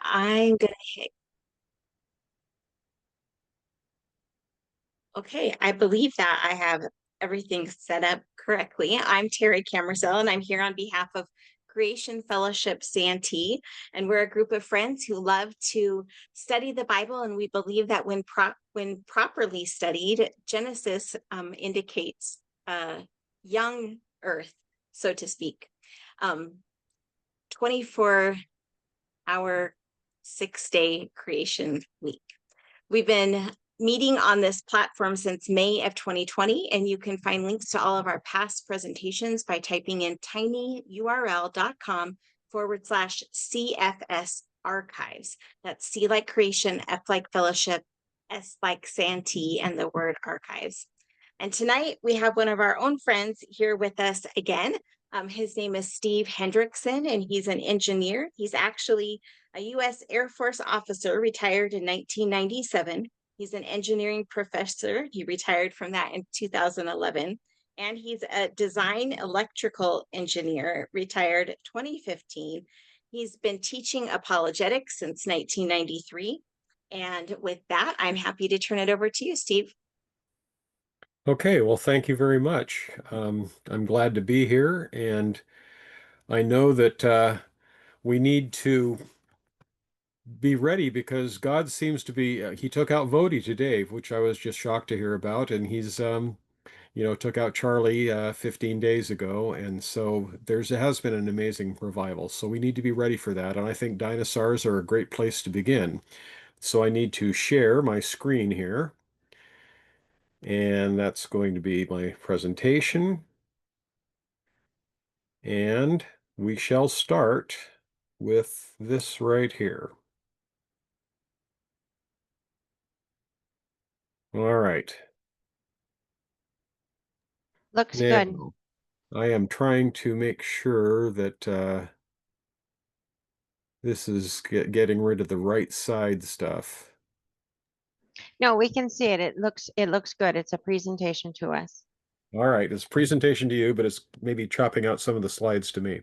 I'm gonna hit, okay, I believe that I have everything set up correctly. I'm Terry Camersell, and I'm here on behalf of Creation Fellowship Santee, and we're a group of friends who love to study the Bible, and we believe that when properly studied, Genesis indicates young Earth, so to speak. 24-hour, 6-day creation week. We've been meeting on this platform since May of 2020, and you can find links to all of our past presentations by typing in tinyurl.com/CFS archives. That's C like creation, F like fellowship, S like Santee, and the word archives. And tonight we have one of our own friends here with us again. His name is Steve Hendrickson, and he's an engineer. He's actually a U.S. Air Force officer, retired in 1997. He's an engineering professor. He retired from that in 2011. And he's a design electrical engineer, retired 2015. He's been teaching apologetics since 1993. And with that, I'm happy to turn it over to you, Steve. Okay, well, thank you very much. I'm glad to be here, and I know that we need to be ready because God seems to be, he took out Vody today, which I was just shocked to hear about, and he's, took out Charlie 15 days ago, and so has been an amazing revival. So we need to be ready for that, and I think dinosaurs are a great place to begin. So I need to share my screen here, and that's going to be my presentation. And we shall start with this right here. All right. Looks good. Now, I am trying to make sure that this is getting rid of the right side stuff. No, we can see it. It looks good. It's a presentation to us. All right, it's a presentation to you, but it's maybe chopping out some of the slides to me.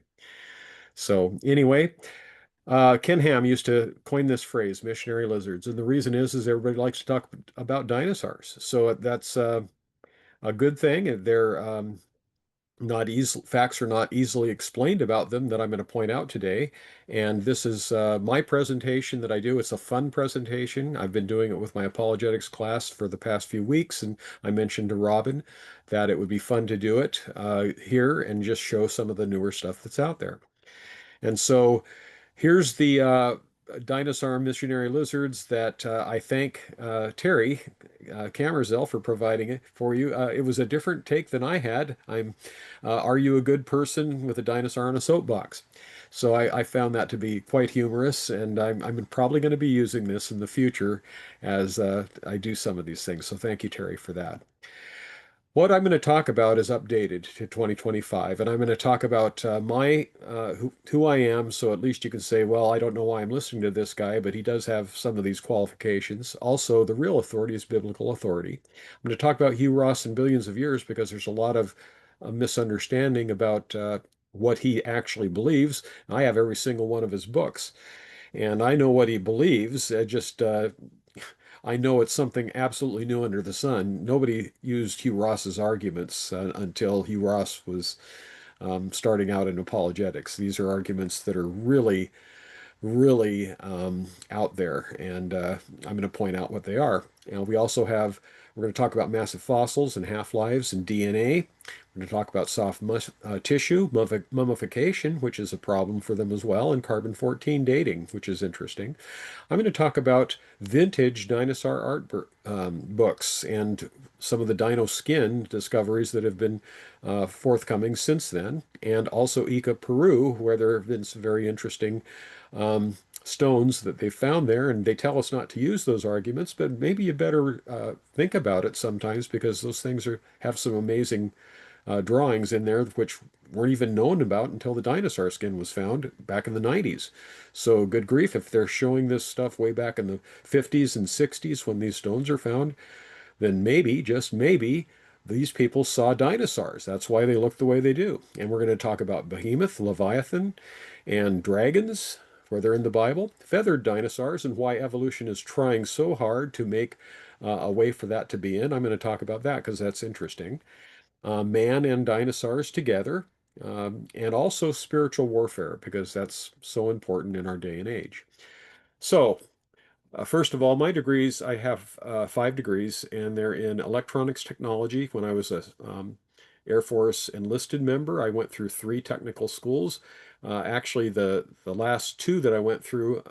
So anyway, Ken Ham used to coin this phrase, missionary lizards, and the reason is everybody likes to talk about dinosaurs. So that's a good thing. They're not easy facts are not easily explained about them that I'm going to point out today. And this is my presentation that I do. It's a fun presentation. I've been doing it with my apologetics class for the past few weeks, and I mentioned to Robin that it would be fun to do it here and just show some of the newer stuff that's out there. And so here's the dinosaur missionary lizards that I thank Terry Camersell for providing it for you. It was a different take than I had. Are you a good person with a dinosaur on a soapbox? So I found that to be quite humorous, and I'm probably going to be using this in the future as I do some of these things. So thank you, Terry, for that. What I'm going to talk about is updated to 2025, and I'm going to talk about who I am, so at least you can say, well, I don't know why I'm listening to this guy, but he does have some of these qualifications. Also, the real authority is biblical authority. I'm going to talk about Hugh Ross and billions of years because there's a lot of misunderstanding about what he actually believes. I have every single one of his books, and I know what he believes. I know it's something absolutely new under the sun. Nobody used Hugh Ross's arguments until Hugh Ross was starting out in apologetics. These are arguments that are really out there, and I'm going to point out what they are. And we're going to talk about massive fossils and half-lives and DNA. We're going to talk about soft tissue, mummification, which is a problem for them as well, and carbon-14 dating, which is interesting. I'm going to talk about vintage dinosaur art books and some of the dino skin discoveries that have been forthcoming since then, and also Ica, Peru, where there have been some very interesting stones that they found there, and they tell us not to use those arguments, but maybe you better think about it sometimes because those things have some amazing drawings in there which weren't even known about until the dinosaur skin was found back in the 90s. So good grief, if they're showing this stuff way back in the 50s and 60s when these stones are found, then maybe, just maybe, these people saw dinosaurs. That's why they look the way they do. And we're going to talk about behemoth, leviathan, and dragons. where they're in the Bible, feathered dinosaurs, and why evolution is trying so hard to make a way for that to be in. I'm going to talk about that because that's interesting. Man and dinosaurs together, and also spiritual warfare, because that's so important in our day and age. So, first of all, my degrees, I have 5 degrees, and they're in electronics technology. When I was a Air Force enlisted member, I went through 3 technical schools. Actually, the last 2 that I went through,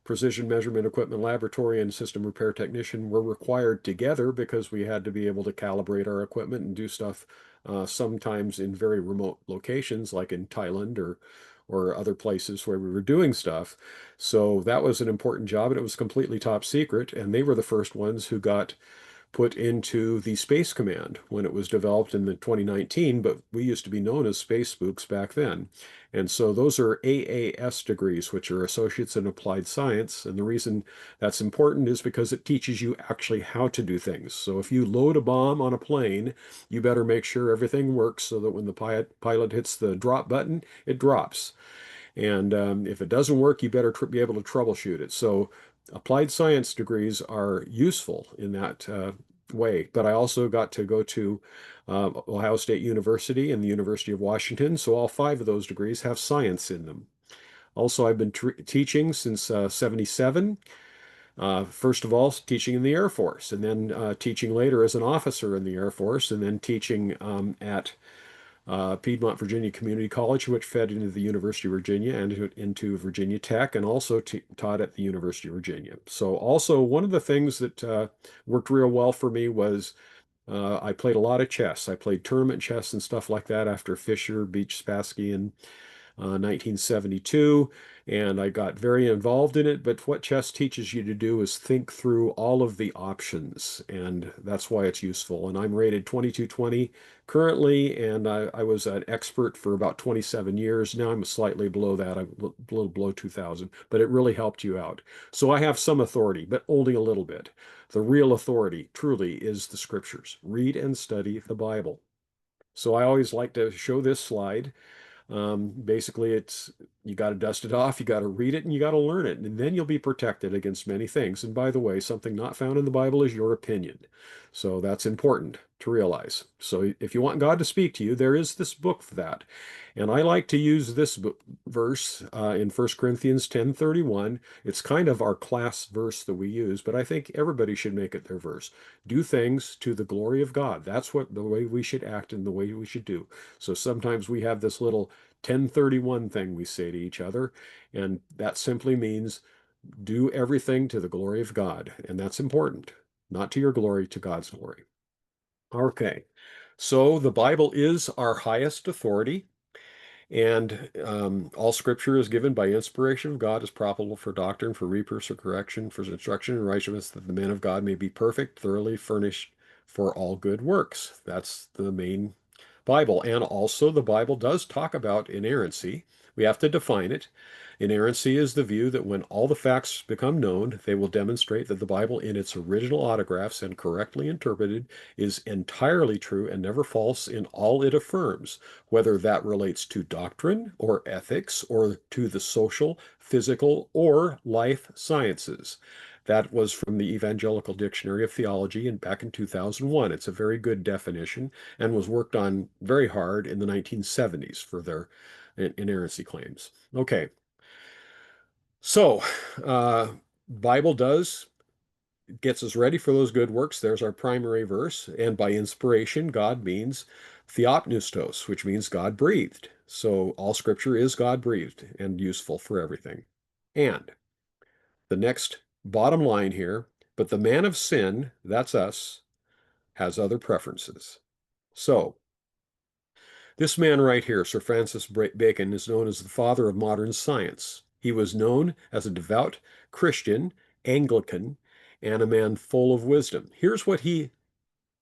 precision measurement equipment laboratory and system repair technician, were required together because we had to be able to calibrate our equipment and do stuff sometimes in very remote locations, like in Thailand or other places where we were doing stuff. So that was an important job, and it was completely top secret. And they were the first ones who got put into the Space Command when it was developed in the 2019, but we used to be known as Space Spooks back then. And so those are AAS degrees, which are Associates in Applied Science. And the reason that's important is because it teaches you actually how to do things. So if you load a bomb on a plane, you better make sure everything works so that when the pilot hits the drop button, it drops. And if it doesn't work, you better be able to troubleshoot it. So applied science degrees are useful in that way. But I also got to go to Ohio State University and the University of Washington. So all 5 of those degrees have science in them. Also, I've been teaching since 77. First of all, teaching in the Air Force, and then teaching later as an officer in the Air Force, and then teaching at Piedmont Virginia Community College, which fed into the University of Virginia and into Virginia Tech, and also taught at the University of Virginia. So also one of the things that worked real well for me was I played a lot of chess. I played tournament chess and stuff like that after Fisher, Beach, Spassky, and 1972, and I got very involved in it. But what chess teaches you to do is think through all of the options, and that's why it's useful. And I'm rated 2220 currently, and I was an expert for about 27 years. Now I'm slightly below that. I'm a little below 2000, but it really helped you out. So I have some authority, but only a little bit. The real authority, truly, is the scriptures. Read and study the Bible. So I always like to show this slide. Basically, it's you got to dust it off, you got to read it, and you got to learn it, and then you'll be protected against many things. And by the way, something not found in the Bible is your opinion. So that's important to realize. So if you want God to speak to you, there is this book for that. And I like to use this verse in 1 Corinthians 10:31. It's kind of our class verse that we use, but I think everybody should make it their verse. Do things to the glory of God. That's what the way we should act and the way we should do. So sometimes we have this little 1031 thing we say to each other, and that simply means do everything to the glory of God. And that's important, not to your glory, to God's glory. Okay, so the Bible is our highest authority. And all scripture is given by inspiration of God, is profitable for doctrine, for reproof, for correction, for instruction in righteousness, that the man of God may be perfect, thoroughly furnished for all good works. That's the main Bible. And also the Bible does talk about inerrancy. We have to define it. Inerrancy is the view that when all the facts become known, they will demonstrate that the Bible in its original autographs and correctly interpreted is entirely true and never false in all it affirms, whether that relates to doctrine or ethics or to the social, physical, or life sciences. That was from the Evangelical Dictionary of Theology and back in 2001. It's a very good definition and was worked on very hard in the 1970s for their inerrancy claims. Okay, so Bible gets us ready for those good works. There's our primary verse. And by inspiration, God means theopneustos, which means God breathed. So all scripture is God breathed and useful for everything. And the next bottom line here, but the man of sin, that's us, has other preferences. So this man right here, Sir Francis Bacon, is known as the father of modern science. He was known as a devout Christian, Anglican, and a man full of wisdom. Here's what he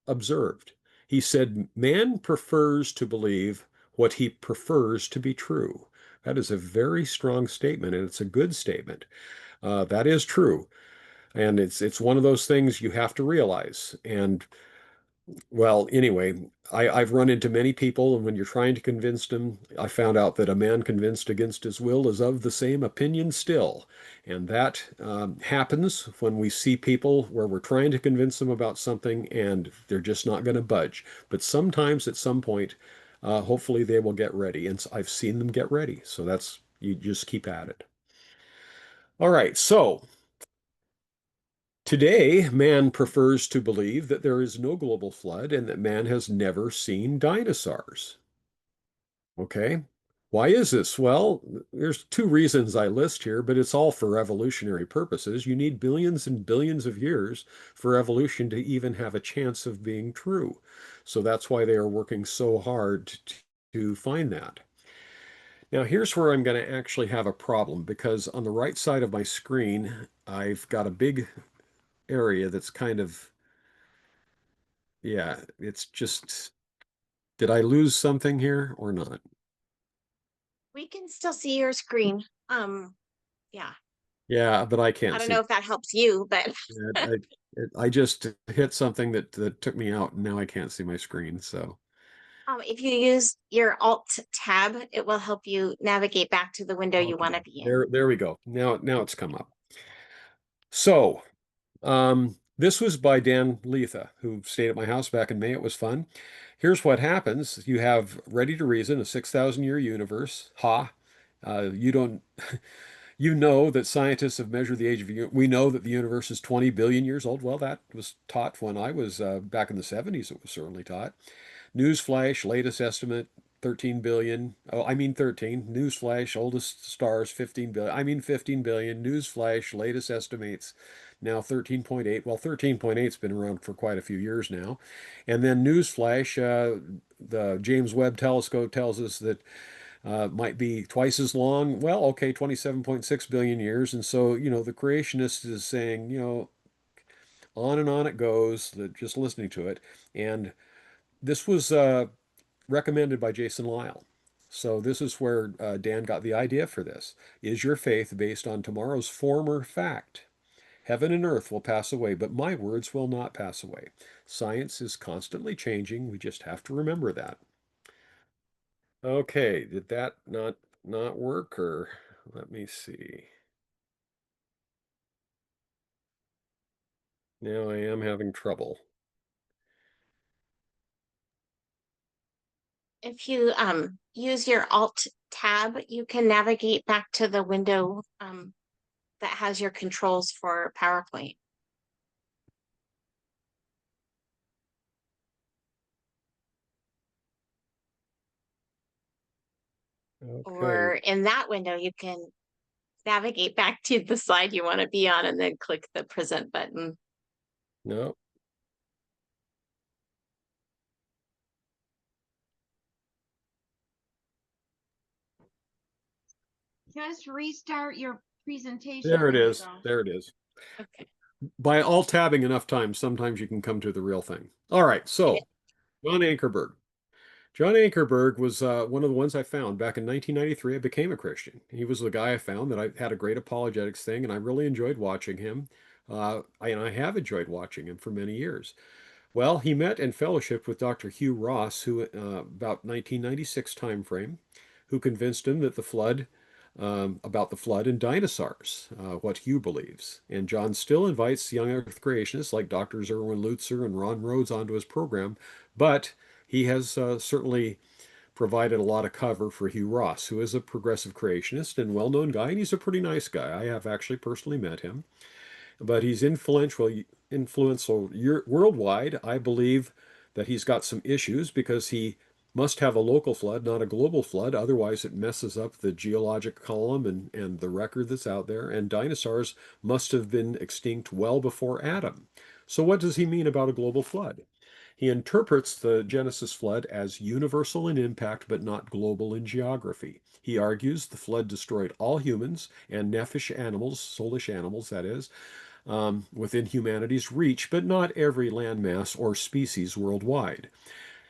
observed. He said, man prefers to believe what he prefers to be true. That is a very strong statement, and it's a good statement. That is true. And it's one of those things you have to realize. And Well, anyway, I've run into many people, and when you're trying to convince them, I found out that a man convinced against his will is of the same opinion still. And that happens when we see people where we're trying to convince them about something and they're just not going to budge. But sometimes at some point, hopefully they will get ready. And I've seen them get ready. So that's, you just keep at it. All right. So today, man prefers to believe that there is no global flood and that man has never seen dinosaurs. Okay. Why is this? Well, there's two reasons I list here, but it's all for evolutionary purposes. You need billions and billions of years for evolution to even have a chance of being true. So that's why they are working so hard to find that. Now, here's where I'm going to actually have a problem because on the right side of my screen, I've got a big area that's kind of, yeah, it's just, did I lose something here or not? We can still see your screen. Yeah, Yeah, but I I can't don't see. know if that helps you, but Yeah, I just hit something that took me out, and now I can't see my screen. So if you use your Alt tab, it will help you navigate back to the window you okay, want to be in. there we go. Now it's come up. So this was by Dan Letha, who stayed at my house back in May. It was fun. Here's what happens: you have Ready to Reason, a 6,000-year universe. Ha! You don't. You know that scientists have measured the age of we know that the universe is 20 billion years old. Well, that was taught when I was back in the 70s. It was certainly taught. Newsflash, latest estimate 13 billion. Oh, I mean 13. Newsflash, oldest stars 15 billion. I mean 15 billion. Newsflash, latest estimates now 13.8. Well, 13.8's been around for quite a few years now. And then Newsflash, the James Webb Telescope tells us that might be twice as long. Well, okay, 27.6 billion years. And so, the creationist is saying, on and on it goes, just listening to it. And this was recommended by Jason Lyle. So this is where Dan got the idea for this. Is your faith based on tomorrow's former fact? Heaven and earth will pass away, but my words will not pass away. Science is constantly changing. We just have to remember that. Okay, did that not work or let me see. Now I am having trouble. If you use your Alt tab, you can navigate back to the window that has your controls for PowerPoint. Okay. Or in that window, you can navigate back to the slide you want to be on and then click the present button. No. Just restart your presentation. There it There you is. go. There it is. Okay. By alt tabbing enough times, sometimes you can come to the real thing. All right, Yeah. so John Ankerberg. John Ankerberg was one of the ones I found back in 1993. I became a Christian. He was the guy I found that I had a great apologetics thing, and I really enjoyed watching him. And I have enjoyed watching him for many years. Well, he met and fellowshiped with Dr. Hugh Ross, who about 1996 time frame, who convinced him that the flood, about the flood and dinosaurs, what Hugh believes. And John still invites young Earth creationists like Drs. Erwin Lutzer and Ron Rhodes onto his program, but he has certainly provided a lot of cover for Hugh Ross, who is a progressive creationist and well-known guy, and he's a pretty nice guy. I have actually personally met him, but he's influential worldwide. I believe that he's got some issues because he must have a local flood, not a global flood. Otherwise, it messes up the geologic column and the record that's out there. And dinosaurs must have been extinct well before Adam. So, what does he mean about a global flood? He interprets the Genesis flood as universal in impact but not global in geography. He argues the flood destroyed all humans and nephish animals, soulish animals, that is, within humanity's reach, but not every landmass or species worldwide.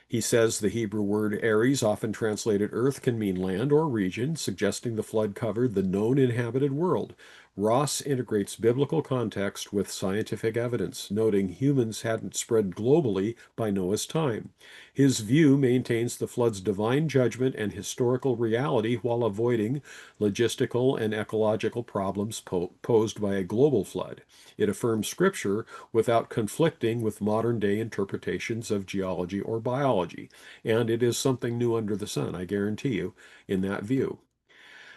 He says the Hebrew word Ares, often translated earth, can mean land or region, suggesting the flood covered the known inhabited world. Ross integrates biblical context with scientific evidence, noting humans hadn't spread globally by Noah's time. His view maintains the flood's divine judgment and historical reality while avoiding logistical and ecological problems posed by a global flood. It affirms scripture without conflicting with modern day interpretations of geology or biology. And it is something new under the sun, I guarantee you, in that view.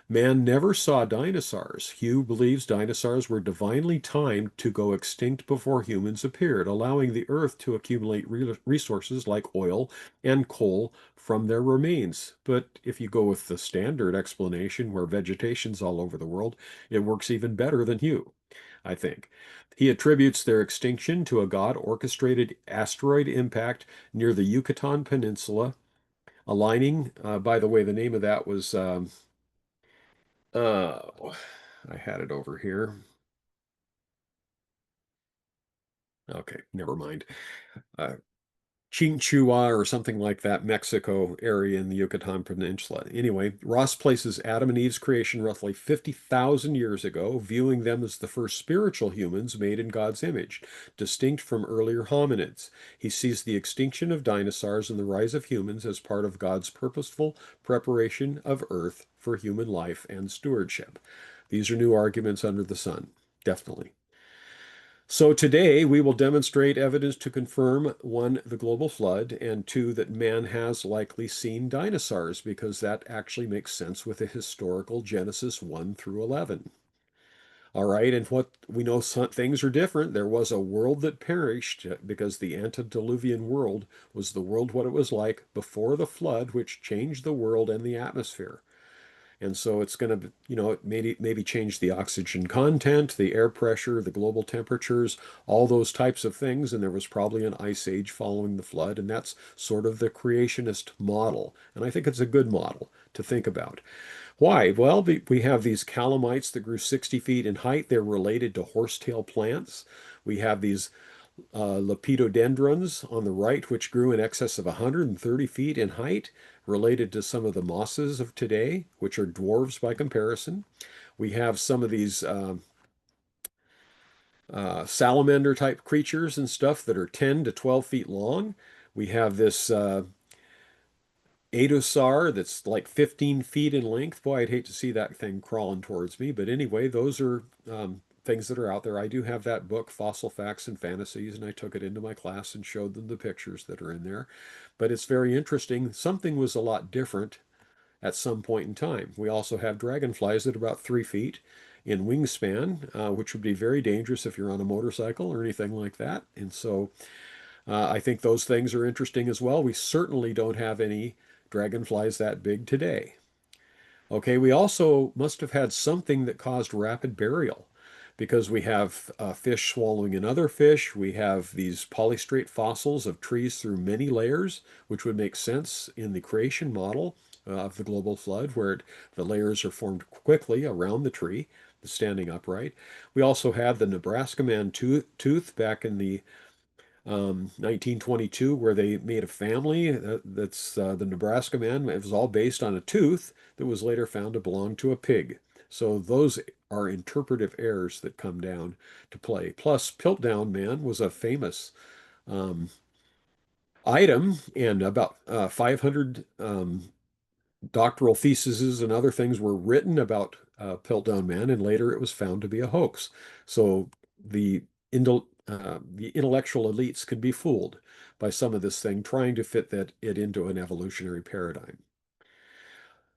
Man never saw dinosaurs. Hugh believes dinosaurs were divinely timed to go extinct before humans appeared, allowing the earth to accumulate resources like oil and coal from their remains. But if you go with the standard explanation where vegetation's all over the world, it works even better than Hugh, I think. He attributes their extinction to a God-orchestrated asteroid impact near the Yucatan Peninsula, aligning, by the way, the name of that was I had it over here. Okay, never mind. Uh, Chinchua or something like that, Mexico area in the Yucatan Peninsula. Anyway, Ross places Adam and Eve's creation roughly 50,000 years ago, viewing them as the first spiritual humans made in God's image, distinct from earlier hominids. He sees the extinction of dinosaurs and the rise of humans as part of God's purposeful preparation of Earth for human life and stewardship. These are new arguments under the sun, definitely. So today we will demonstrate evidence to confirm one, the global flood, and two, that man has likely seen dinosaurs, because that actually makes sense with the historical Genesis 1 through 11. All right, and what we know, some things are different. There was a world that perished because the antediluvian world was the world what it was like before the flood, which changed the world and the atmosphere. And so it's going to, maybe change the oxygen content, the air pressure, the global temperatures, all those types of things. And there was probably an ice age following the flood. And that's sort of the creationist model. And I think it's a good model to think about. Why? Well, we have these calamites that grew 60 feet in height. They're related to horsetail plants. We have these lepidodendrons on the right, which grew in excess of 130 feet in height, related to some of the mosses of today, which are dwarves by comparison. We have some of these salamander type creatures and stuff that are 10 to 12 feet long. We have this Adosaur that's like 15 feet in length. Boy, I'd hate to see that thing crawling towards me. But anyway, those are things that are out there. I do have that book, Fossil Facts and Fantasies, and I took it into my class and showed them the pictures that are in there. But it's very interesting. Something was a lot different at some point in time. We also have dragonflies at about 3 feet in wingspan, which would be very dangerous if you're on a motorcycle or anything like that. And so I think those things are interesting as well. We certainly don't have any dragonflies that big today. Okay, we also must have had something that caused rapid burial, because we have fish swallowing another fish. We have these polystrate fossils of trees through many layers, which would make sense in the creation model of the global flood, where the layers are formed quickly around the tree, standing upright. We also have the Nebraska man tooth back in the 1922, where they made a family that's the Nebraska man. It was all based on a tooth that was later found to belong to a pig. So those are interpretive errors that come down to play. Plus, Piltdown Man was a famous item, and about 500 doctoral theses and other things were written about Piltdown Man, and later it was found to be a hoax. So the intellectual elites could be fooled by some of this thing, trying to fit it into an evolutionary paradigm.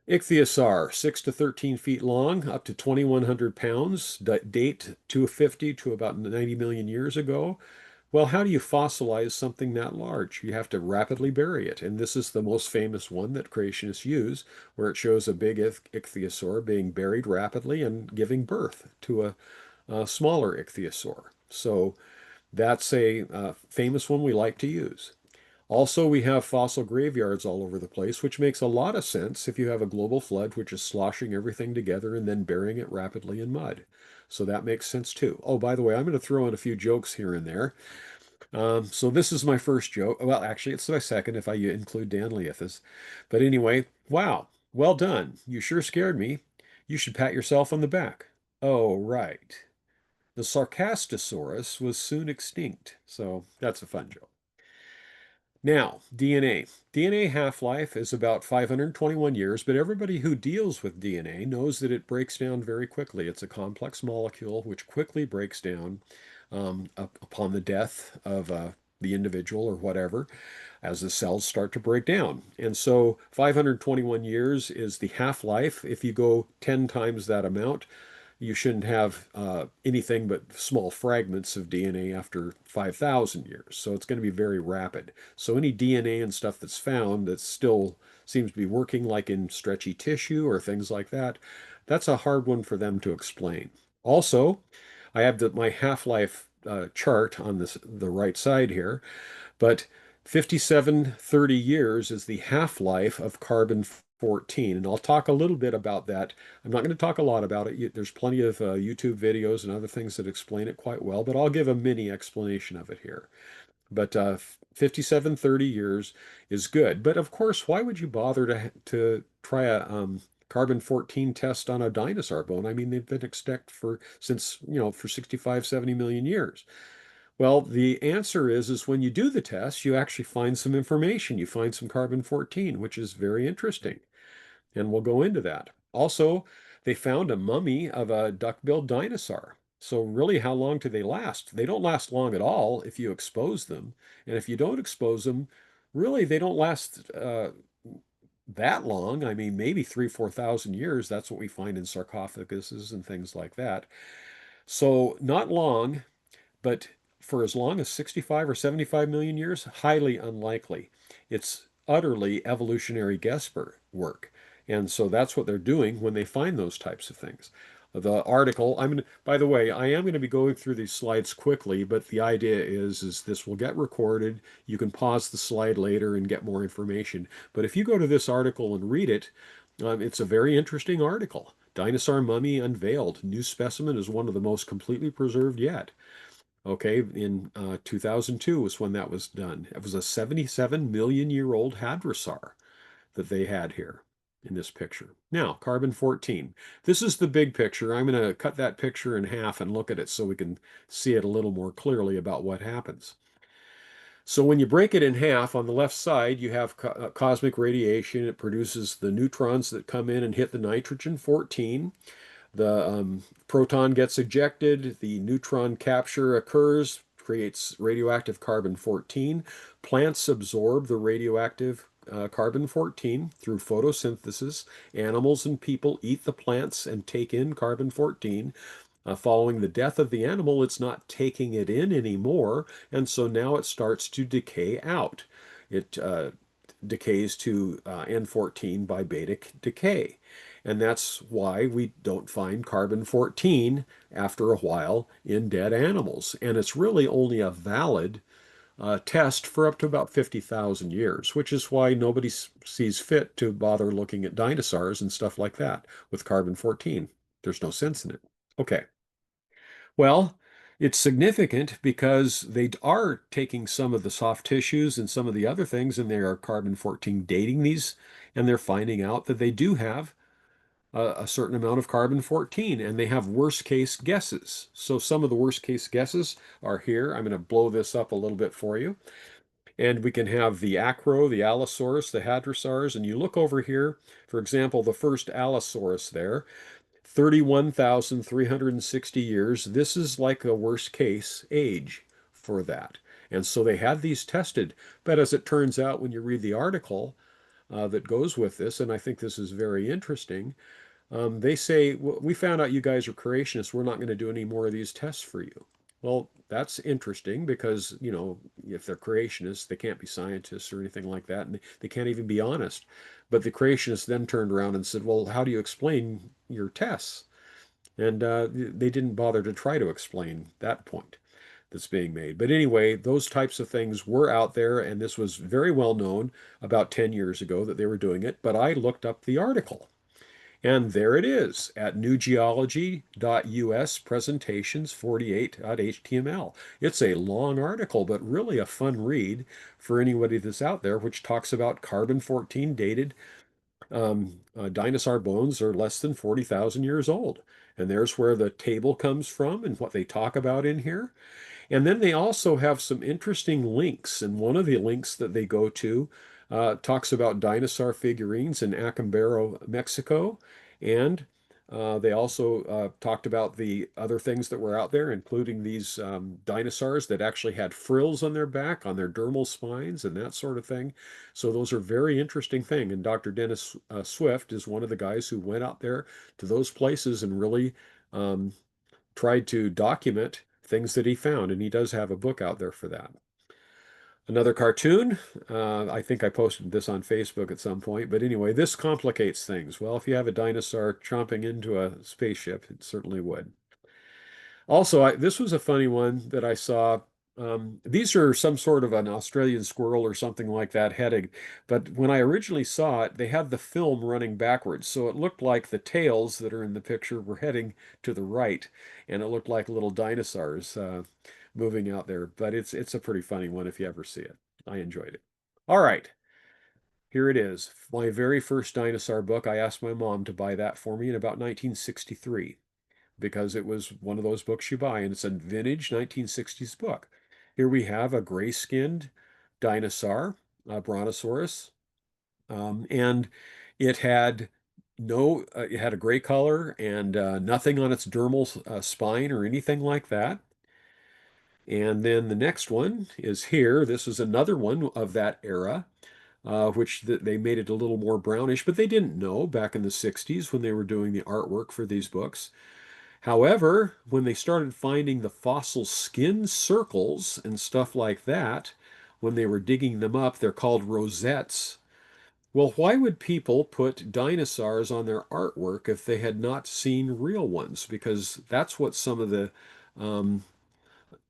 Ichthyosaur, 6 to 13 feet long, up to 2,100 pounds, date 250 to about 90 million years ago. Well, how do you fossilize something that large? You have to rapidly bury it. And this is the most famous one that creationists use, where it shows a big ichthyosaur being buried rapidly and giving birth to a smaller ichthyosaur. So that's a famous one we like to use. Also, we have fossil graveyards all over the place, which makes a lot of sense if you have a global flood, which is sloshing everything together and then burying it rapidly in mud. So that makes sense too. Oh, by the way, I'm going to throw in a few jokes here and there. So this is my first joke. Well, actually, it's my second if I include Dan Leith's. But anyway, wow, well done. You sure scared me. You should pat yourself on the back. Oh, right. The Sarcastosaurus was soon extinct. So that's a fun joke. Now, DNA. DNA half-life is about 521 years, but everybody who deals with DNA knows that it breaks down very quickly. It's a complex molecule which quickly breaks down upon the death of the individual or whatever, as the cells start to break down. And so 521 years is the half-life. If you go 10 times that amount, you shouldn't have anything but small fragments of DNA after 5,000 years. So it's going to be very rapid. So any DNA and stuff that's found that still seems to be working, like in stretchy tissue or things like that, that's a hard one for them to explain. Also, I have my half-life chart on the right side here, but 5730 years is the half-life of carbon 14. And I'll talk a little bit about that. I'm not going to talk a lot about it. There's plenty of YouTube videos and other things that explain it quite well, but I'll give a mini explanation of it here. But 5730 years is good. But of course, why would you bother to try a carbon 14 test on a dinosaur bone? I mean, they've been extinct for 65, 70 million years. Well, the answer is when you do the test, you actually find some information. You find some carbon-14, which is very interesting. And we'll go into that. Also, they found a mummy of a duck-billed dinosaur. So really, how long do they last? They don't last long at all if you expose them. And if you don't expose them, really, they don't last that long. I mean, maybe 3, 4,000 years. That's what we find in sarcophaguses and things like that. So not long, but for as long as 65 or 75 million years, highly unlikely. It's utterly evolutionary guesswork. And so that's what they're doing when they find those types of things. The article, by the way, I am going to be going through these slides quickly, but the idea is this will get recorded. You can pause the slide later and get more information. But if you go to this article and read it, it's a very interesting article. Dinosaur mummy unveiled. New specimen is one of the most completely preserved yet. Okay, in 2002 was when that was done. It was a 77 million year old hadrosaur that they had here in this picture. Now, carbon 14. This is the big picture. I'm going to cut that picture in half and look at it so we can see it a little more clearly about what happens. So when you break it in half, on the left side, you have cosmic radiation. It produces the neutrons that come in and hit the nitrogen 14. The proton gets ejected, the neutron capture occurs, creates radioactive carbon 14. Plants absorb the radioactive carbon 14 through photosynthesis. Animals and people eat the plants and take in carbon 14. Following the death of the animal, it's not taking it in anymore, and so now it starts to decay out. It decays to N14 by beta decay. And that's why we don't find carbon 14 after a while in dead animals. And it's really only a valid test for up to about 50,000 years, which is why nobody sees fit to bother looking at dinosaurs and stuff like that with carbon 14. There's no sense in it. Okay. Well, it's significant because they are taking some of the soft tissues and some of the other things, and they are carbon 14 dating these, and they're finding out that they do have a certain amount of carbon 14, and they have worst case guesses. So some of the worst case guesses are here. I'm going to blow this up a little bit for you. And we can have the acro, the allosaurus, the hadrosaurs, and you look over here, for example, the first allosaurus there, 31,360 years. This is like a worst case age for that. And so they had these tested. But as it turns out, when you read the article that goes with this, and I think this is very interesting, they say, well, we found out you guys are creationists. We're not going to do any more of these tests for you. Well, that's interesting because, if they're creationists, they can't be scientists or anything like that, and they can't even be honest. But the creationists then turned around and said, well, how do you explain your tests? And they didn't bother to try to explain that point that's being made. But anyway, those types of things were out there, and this was very well known about 10 years ago that they were doing it. But I looked up the article. And there it is at newgeology.us presentations 48.html. It's a long article, but really a fun read for anybody that's out there, which talks about carbon 14 dated dinosaur bones are less than 40,000 years old. And there's where the table comes from and what they talk about in here. And then they also have some interesting links. And one of the links that they go to talks about dinosaur figurines in Acambaro, Mexico. And they also talked about the other things that were out there, including these dinosaurs that actually had frills on their back, on their dermal spines, and that sort of thing. So those are very interesting things. And Dr. Dennis Swift is one of the guys who went out there to those places and really um, tried to document things that he found, and he does have a book out there for that. Another cartoon, I think I posted this on Facebook at some point, but anyway, this complicates things. Well, if you have a dinosaur chomping into a spaceship, it certainly would. Also, this was a funny one that I saw. These are some sort of an Australian squirrel or something like that heading, but when I originally saw it, they had the film running backwards, so it looked like the tails that are in the picture were heading to the right, and it looked like little dinosaurs moving out there. But it's a pretty funny one if you ever see it. I enjoyed it. All right, here it is. My very first dinosaur book. I asked my mom to buy that for me in about 1963 because it was one of those books you buy, and it's a vintage 1960s book. Here we have a gray-skinned dinosaur, a brontosaurus, and it had it had a gray color and nothing on its dermal spine or anything like that. And then the next one is here. This is another one of that era, which they made it a little more brownish, but they didn't know back in the 60s when they were doing the artwork for these books. However, when they started finding the fossil skin circles and stuff like that, when they were digging them up, they're called rosettes. Well, why would people put dinosaurs on their artwork if they had not seen real ones? Because that's what some of the um,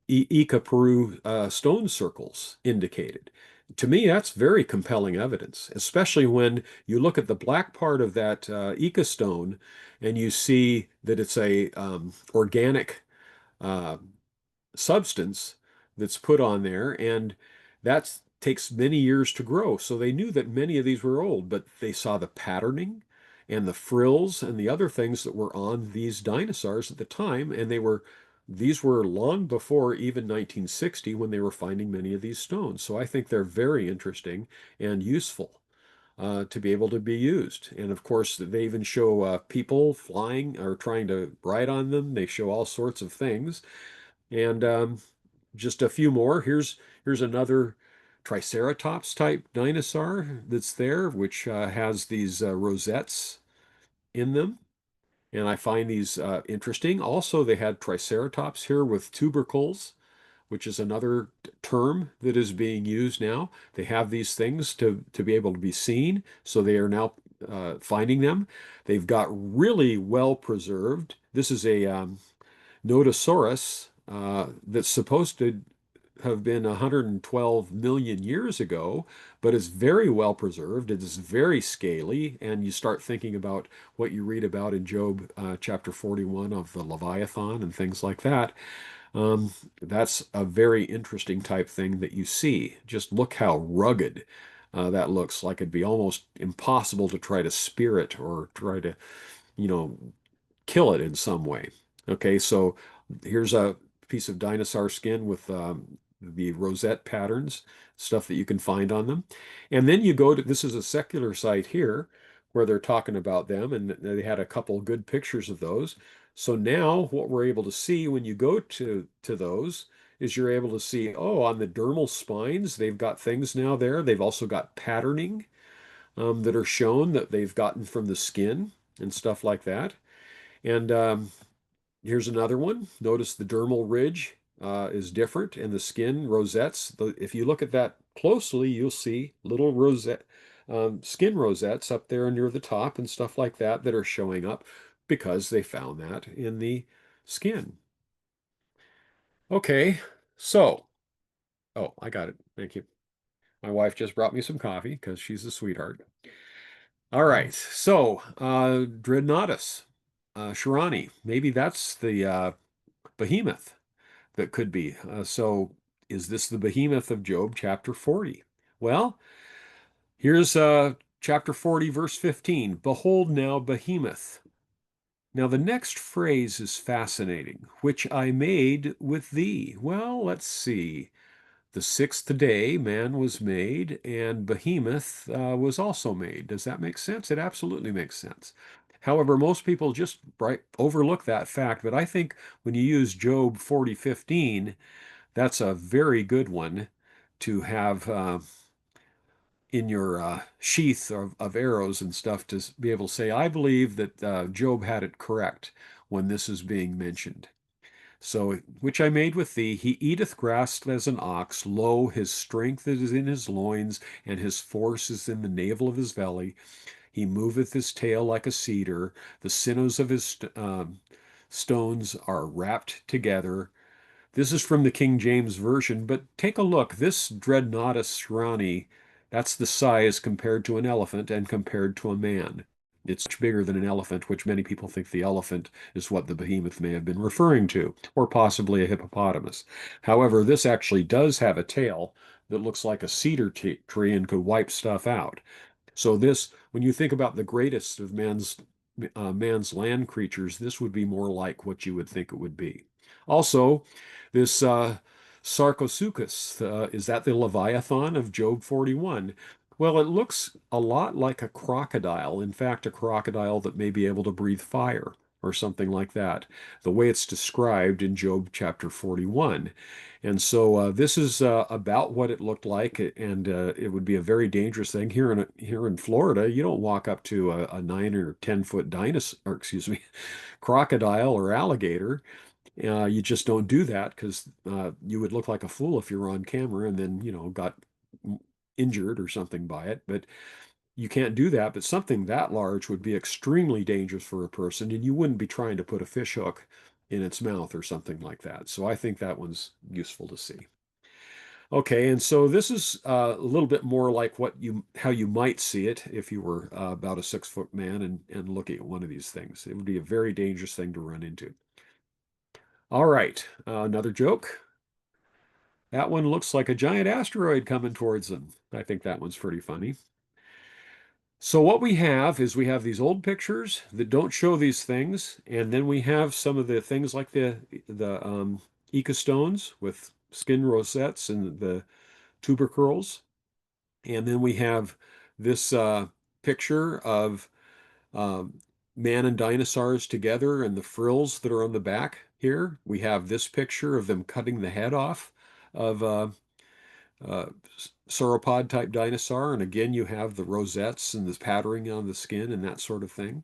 Ica Peru stone circles indicated. To me, that's very compelling evidence, especially when you look at the black part of that Ica stone and you see that it's a organic uh, substance that's put on there, and that takes many years to grow. So they knew that many of these were old, but they saw the patterning and the frills and the other things that were on these dinosaurs at the time, and these were long before even 1960 when they were finding many of these stones. So I think they're very interesting and useful to be able to be used. And of course, they even show people flying or trying to ride on them. They show all sorts of things. And just a few more. Here's another Triceratops type dinosaur that's there, which has these rosettes in them. And I find these interesting. Also, they had Triceratops here with tubercles, which is another term that is being used now. They have these things to be able to be seen, so they are now finding them. They've got really well preserved. This is a Nodosaurus that's supposed to have been 112 million years ago, but it's very well preserved. It is very scaly, and you start thinking about what you read about in Job chapter 41 of the Leviathan and things like that. That's a very interesting type thing that you see. Just look how rugged that looks, like it'd be almost impossible to try to spear it or try to, you know, kill it in some way. Okay, so here's a piece of dinosaur skin with the rosette patterns, stuff that you can find on them. And then you go to, this is a secular site here where they're talking about them, and they had a couple good pictures of those. So now what we're able to see when you go to those is you're able to see, oh, on the dermal spines, they've got things now there. They've also got patterning that are shown that they've gotten from the skin and stuff like that. And here's another one. Notice the dermal ridge is different and the skin rosettes. If you look at that closely, you'll see little rosette, skin rosettes up there near the top and stuff like that that are showing up because they found that in the skin. Okay, so, oh, I got it. Thank you. My wife just brought me some coffee because she's a sweetheart. All right, so Dreadnoughtus, Shirani, maybe that's the behemoth that could be. So is this the behemoth of Job chapter 40? Well, here's chapter 40, verse 15. Behold now, behemoth. Now, the next phrase is fascinating, which I made with thee. Well, let's see. The sixth day man was made, and Behemoth was also made. Does that make sense? It absolutely makes sense. However, most people just overlook that fact, but I think when you use Job 40:15, that's a very good one to have in your sheath of arrows and stuff to be able to say, I believe that Job had it correct when this is being mentioned. So, which I made with thee, he eateth grass as an ox. Lo, his strength is in his loins, and his force is in the navel of his belly. He moveth his tail like a cedar. The sinews of his stones are wrapped together. This is from the King James Version, but take a look. This Dreadnoughtus Rani, that's the size compared to an elephant and compared to a man. It's much bigger than an elephant, which many people think the elephant is what the behemoth may have been referring to, or possibly a hippopotamus. However, this actually does have a tail that looks like a cedar tree and could wipe stuff out. So this, when you think about the greatest of man's land creatures, this would be more like what you would think it would be. Also, this Sarcosuchus, is that the Leviathan of Job 41? Well, it looks a lot like a crocodile. In fact, a crocodile that may be able to breathe fire or something like that, the way it's described in Job chapter 41. And so this is about what it looked like, and it would be a very dangerous thing here in Florida. You don't walk up to a 9 or 10 foot dinosaur, or excuse me, crocodile or alligator. You just don't do that because you would look like a fool if you were on camera and then got injured or something by it. But you can't do that. But something that large would be extremely dangerous for a person, and you wouldn't be trying to put a fish hook in its mouth or something like that. So I think that one's useful to see. Okay, and so this is a little bit more like how you might see it if you were about a 6 foot man and looking at one of these things. It would be a very dangerous thing to run into. All right, another joke. That one looks like a giant asteroid coming towards them. I think that one's pretty funny. So what we have is we have these old pictures that don't show these things, and then we have some of the things like the ecostones with skin rosettes and the tubercles. And then we have this picture of man and dinosaurs together and the frills that are on the back here. We have this picture of them cutting the head off of uh, sauropod type dinosaur. And again, you have the rosettes and the patterning on the skin and that sort of thing.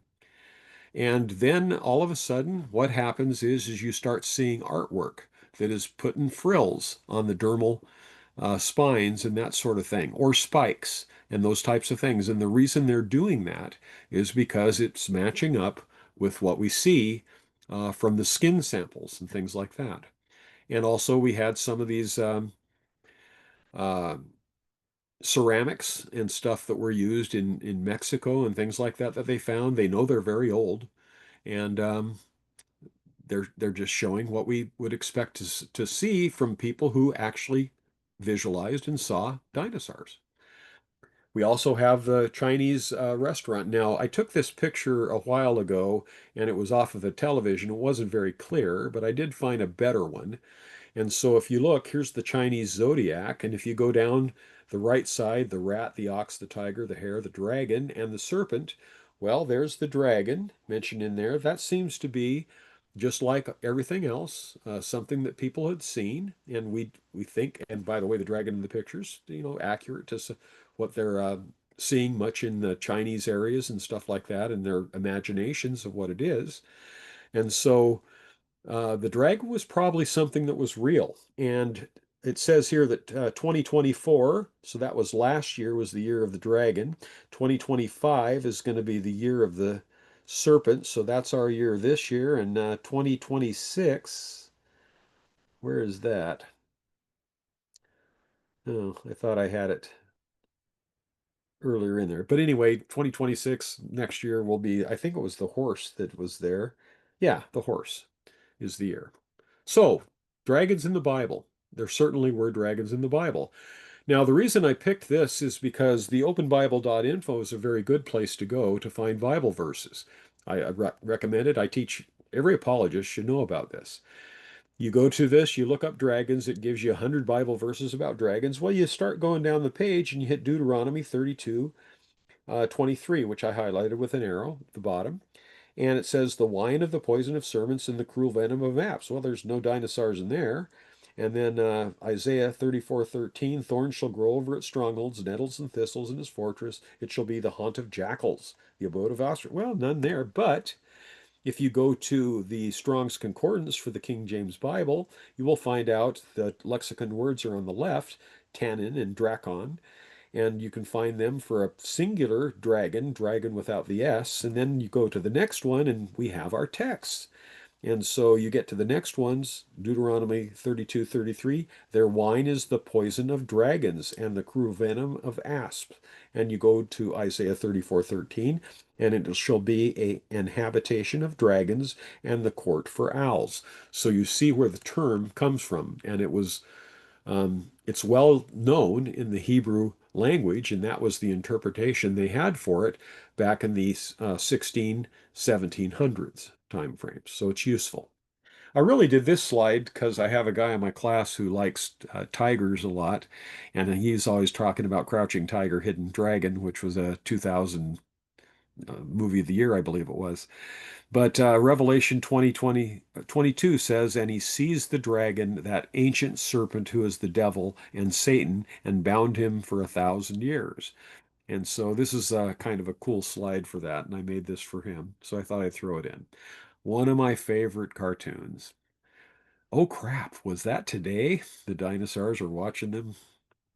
And then all of a sudden, what happens is you start seeing artwork that is putting frills on the dermal spines and that sort of thing, or spikes and those types of things. And the reason they're doing that is because it's matching up with what we see from the skin samples and things like that. And also, we had some of these uh, ceramics and stuff that were used in Mexico and things like that that they found. They know they're very old, and they're just showing what we would expect to see from people who actually visualized and saw dinosaurs. We also have the Chinese restaurant. Now, I took this picture a while ago and it was off of the television. It wasn't very clear, but I did find a better one. And so if you look, here's the Chinese zodiac. And if you go down the right side, the rat, the ox, the tiger, the hare, the dragon, and the serpent, well, there's the dragon mentioned in there. That seems to be just like everything else, something that people had seen. And we think, and by the way, the dragon in the pictures, accurate to what they're seeing much in the Chinese areas and stuff like that, and their imaginations of what it is. And so the dragon was probably something that was real. And it says here that 2024, so that was last year, was the year of the dragon. 2025 is going to be the year of the serpent. So that's our year this year. And 2026, where is that? Oh, I thought I had it earlier in there. But anyway, 2026 next year will be, I think it was the horse that was there. Yeah, the horse is the year. So, dragons in the Bible. There certainly were dragons in the Bible. Now, the reason I picked this is because the openbible.info is a very good place to go to find Bible verses. I recommend it. I teach every apologist should know about this. You go to this, you look up dragons, it gives you 100 Bible verses about dragons. Well, you start going down the page and you hit Deuteronomy 32, 23, which I highlighted with an arrow at the bottom. And it says, the wine of the poison of serpents and the cruel venom of apes. Well, there's no dinosaurs in there. And then Isaiah 34:13, thorns shall grow over its strongholds, nettles and thistles in its fortress. It shall be the haunt of jackals, the abode of ostrich. Well, none there, but if you go to the Strong's Concordance for the King James Bible, you will find out that lexicon words are on the left, tannin and drakon, and you can find them for a singular dragon, dragon without the S, and then you go to the next one and we have our text. And so you get to the next ones, Deuteronomy 32:33, their wine is the poison of dragons and the cruel venom of asps. And you go to Isaiah 34:13, and it shall be an habitation of dragons and the court for owls. So you see where the term comes from, and it's well known in the Hebrew language, and that was the interpretation they had for it back in the 1700s time frames. So it's useful. I really did this slide because I have a guy in my class who likes tigers a lot, and he's always talking about Crouching Tiger, Hidden Dragon, which was a 2000 movie of the year, I believe it was. But Revelation 22 says, and he seized the dragon, that ancient serpent who is the devil and Satan, and bound him for 1,000 years. And so this is kind of a cool slide for that, and I made this for him. So I thought I'd throw it in. One of my favorite cartoons. Oh crap, was that today? The dinosaurs are watching them,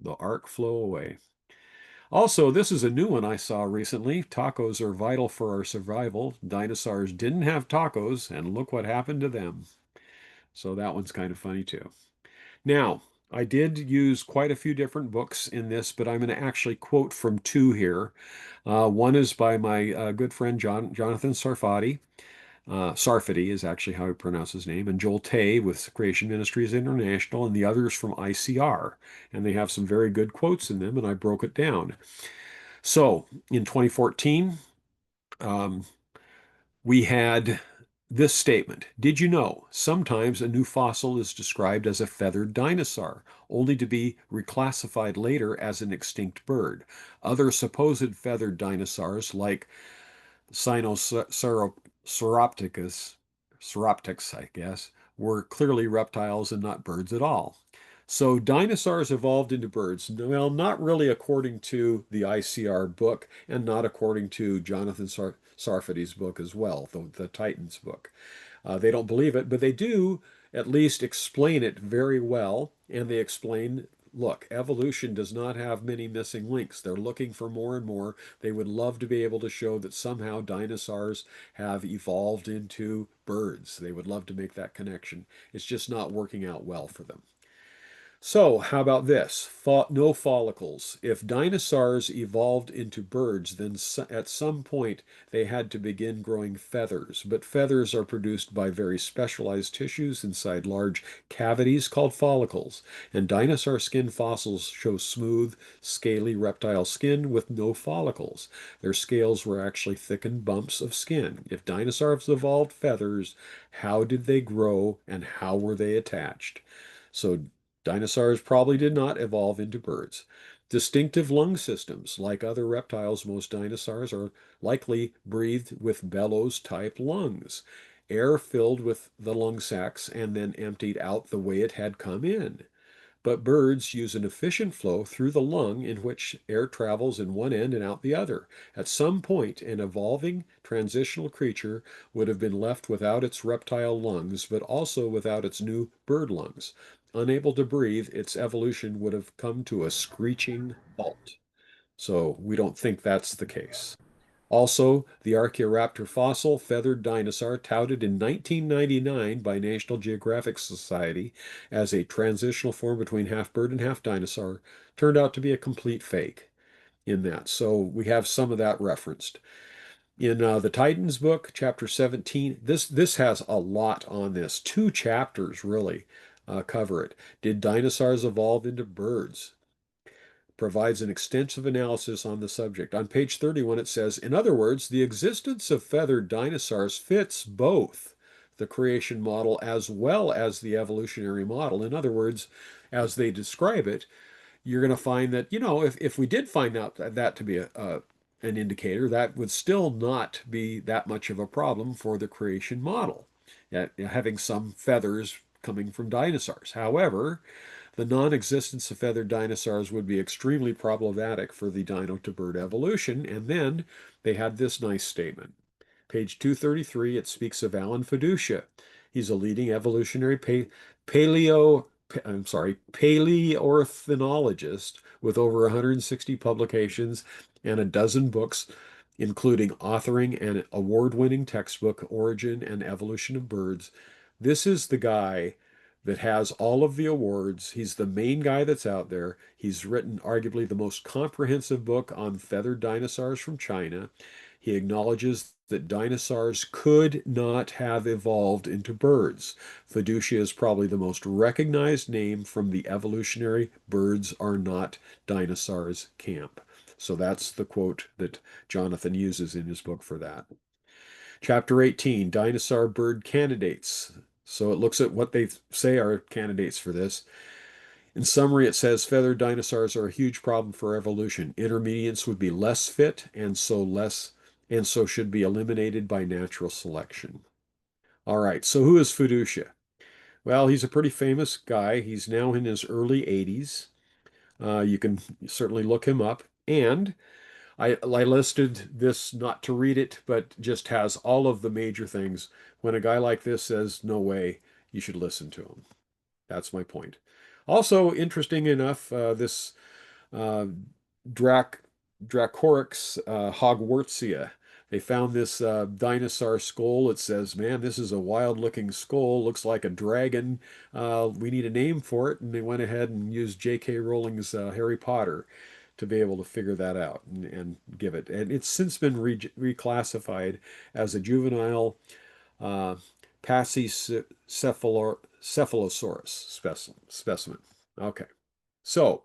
the ark flow away. Also, this is a new one I saw recently. Tacos are vital for our survival. Dinosaurs didn't have tacos, and look what happened to them. So that one's kind of funny too. Now, I did use quite a few different books in this, but I'm going to actually quote from two here. One is by my good friend Jonathan Sarfati. Sarfati is actually how he pronounces his name, and Joel Tay with Creation Ministries International, and the others from ICR. And they have some very good quotes in them, and I broke it down. So in 2014, um, we had this statement. Did you know sometimes a new fossil is described as a feathered dinosaur, only to be reclassified later as an extinct bird? Other supposed feathered dinosaurs, like Sauropteryx, I guess, were clearly reptiles and not birds at all. So dinosaurs evolved into birds. Well, not really according to the ICR book, and not according to Jonathan Sarfati's book as well, the Titans book. They don't believe it, but they do at least explain it very well. And they explain, look, evolution does not have many missing links. They're looking for more and more. They would love to be able to show that somehow dinosaurs have evolved into birds. They would love to make that connection. It's just not working out well for them. So, how about this? No follicles. If dinosaurs evolved into birds, then at some point they had to begin growing feathers. But feathers are produced by very specialized tissues inside large cavities called follicles. And dinosaur skin fossils show smooth, scaly reptile skin with no follicles. Their scales were actually thickened bumps of skin. If dinosaurs evolved feathers, how did they grow and how were they attached? So dinosaurs probably did not evolve into birds. Distinctive lung systems. Like other reptiles, most dinosaurs are likely breathed with bellows-type lungs. Air filled with the lung sacs and then emptied out the way it had come in. But birds use an efficient flow through the lung in which air travels in one end and out the other. At some point, an evolving transitional creature would have been left without its reptile lungs, but also without its new bird lungs. Unable to breathe, its evolution would have come to a screeching halt. So we don't think that's the case. Also, the Archaeoraptor fossil feathered dinosaur touted in 1999 by National Geographic Society as a transitional form between half bird and half dinosaur turned out to be a complete fake in that. So we have some of that referenced. In the Titans book, chapter 17, this has a lot on this. Two chapters really cover it. Did dinosaurs evolve into birds? provides an extensive analysis on the subject. On page 31, it says, in other words, the existence of feathered dinosaurs fits both the creation model as well as the evolutionary model. In other words, as they describe it, you're going to find that, if we did find out that to be an indicator, that would still not be that much of a problem for the creation model, having some feathers coming from dinosaurs. However, the non-existence of feathered dinosaurs would be extremely problematic for the dino-to-bird evolution. And then they had this nice statement. Page 233, it speaks of Alan Fiducia. He's a leading evolutionary paleoornithologist with over 160 publications and a dozen books, including authoring an award-winning textbook, Origin and Evolution of Birds. This is the guy that has all of the awards. He's the main guy that's out there. He's written arguably the most comprehensive book on feathered dinosaurs from China. He acknowledges that dinosaurs could not have evolved into birds. Fiducia is probably the most recognized name from the evolutionary birds are not dinosaurs camp. So that's the quote that Jonathan uses in his book for that. Chapter 18, Dinosaur Bird Candidates. So it looks at what they say are candidates for this. In summary, it says feathered dinosaurs are a huge problem for evolution. Intermediates would be less fit and so should be eliminated by natural selection. All right, so who is Fiducia? Well, he's a pretty famous guy. He's now in his early 80s. You can certainly look him up. And I listed this not to read it, but just has all of the major things. When a guy like this says, no way, you should listen to him. That's my point. Also, interesting enough, this uh, Dracorix hogwartsia. They found this dinosaur skull. It says, man, this is a wild looking skull. Looks like a dragon. We need a name for it. And they went ahead and used J.K. Rowling's Harry Potter to be able to figure that out and give it. And it's since been reclassified as a juvenile Pachycephalosaurus specimen. Okay. So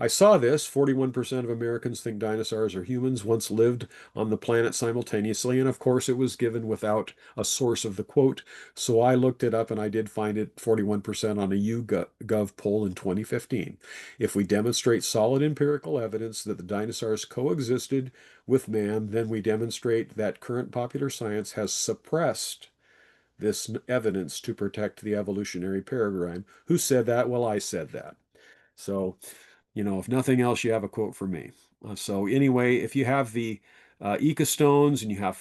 I saw this. 41% of Americans think dinosaurs are humans once lived on the planet simultaneously. And of course, it was given without a source of the quote. So I looked it up and I did find it 41% on a YouGov poll in 2015. If we demonstrate solid empirical evidence that the dinosaurs coexisted with man, then we demonstrate that current popular science has suppressed this evidence to protect the evolutionary paradigm. Who said that? Well, I said that. So, if nothing else, you have a quote from me. So anyway, if you have the ecostones and you have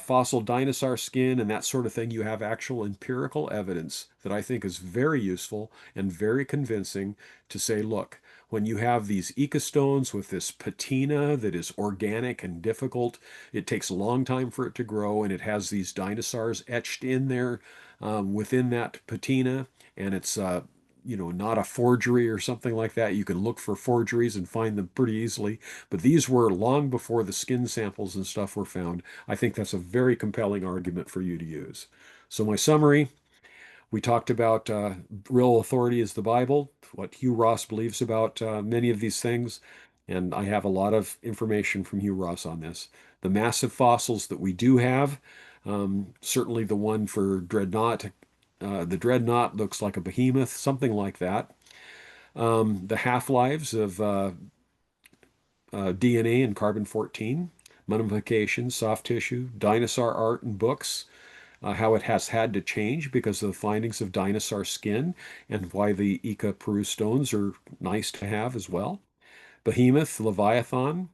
fossil dinosaur skin and that sort of thing, you have actual empirical evidence that I think is very useful and very convincing to say, look, when you have these ecostones with this patina that is organic and difficult, it takes a long time for it to grow, and it has these dinosaurs etched in there within that patina, and it's not a forgery or something like that. You can look for forgeries and find them pretty easily, but these were long before the skin samples and stuff were found. I think that's a very compelling argument for you to use. So my summary, we talked about real authority is the Bible, what Hugh Ross believes about many of these things, and I have a lot of information from Hugh Ross on this. The massive fossils that we do have, certainly the one for Dreadnought, the Dreadnought looks like a behemoth, something like that. The half-lives of DNA and carbon-14, mummification, soft tissue, dinosaur art and books, how it has had to change because of the findings of dinosaur skin and why the Ica Peru stones are nice to have as well. Behemoth, Leviathan,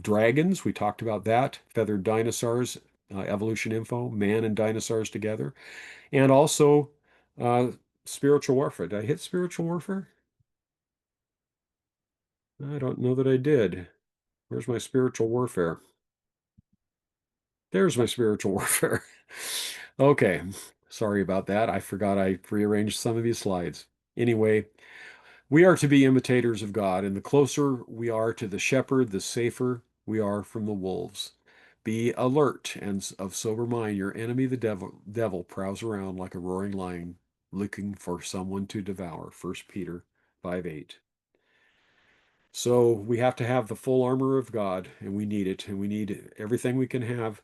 dragons, we talked about that, feathered dinosaurs, evolution info, man and dinosaurs together, and also uh, spiritual warfare. Did I hit spiritual warfare? I don't know that I did. Where's my spiritual warfare? There's my spiritual warfare. Okay, sorry about that. I forgot I rearranged some of these slides. Anyway, we are to be imitators of God, and the closer we are to the shepherd, the safer we are from the wolves. Be alert and of sober mind. Your enemy, the devil, prowls around like a roaring lion, looking for someone to devour. 1 Peter 5:8. So we have to have the full armor of God, and we need it, and we need everything we can have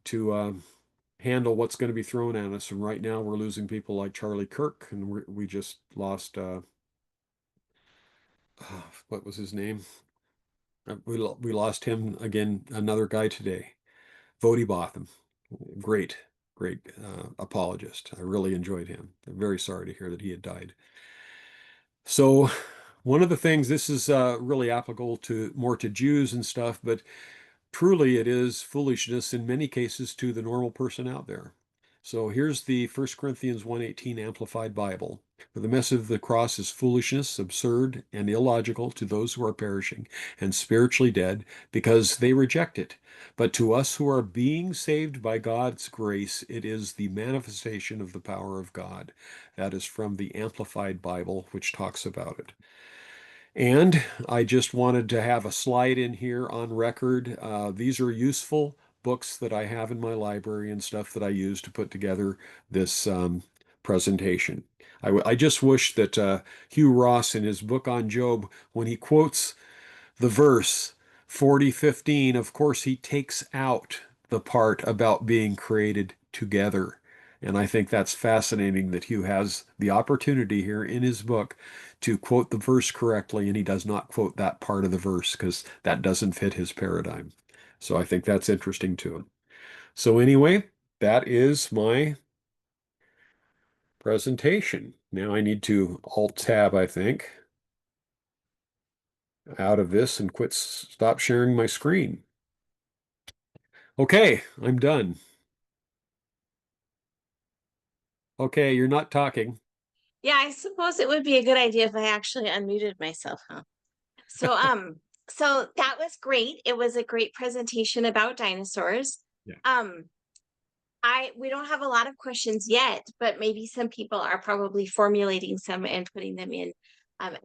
to handle what's going to be thrown at us. And right now, we're losing people like Charlie Kirk, and we just lost what was his name? We lost him again. Another guy today, Vody Botham, great, great apologist. I really enjoyed him. I'm very sorry to hear that he had died. So one of the things, this is really applicable to more to Jews and stuff, but truly it is foolishness in many cases to the normal person out there. So here's the 1 Corinthians 1:18 Amplified Bible. For the message of the cross is foolishness, absurd, and illogical to those who are perishing and spiritually dead, because they reject it. But to us who are being saved by God's grace, it is the manifestation of the power of God. That is from the Amplified Bible, which talks about it. And I just wanted to have a slide in here on record. These are useful books that I have in my library and stuff that I use to put together this presentation. I just wish that Hugh Ross in his book on Job, when he quotes the verse 40:15, of course, he takes out the part about being created together. And I think that's fascinating that Hugh has the opportunity here in his book to quote the verse correctly, and he does not quote that part of the verse because that doesn't fit his paradigm. So I think that's interesting to him. So anyway, that is my presentation. Now I need to Alt-Tab, I think, out of this and stop sharing my screen. Okay, I'm done. Okay, you're not talking. Yeah, I suppose it would be a good idea if I actually unmuted myself, huh? So, so that was great. It was a great presentation about dinosaurs. Yeah. We don't have a lot of questions yet, but maybe some people are probably formulating some and putting them in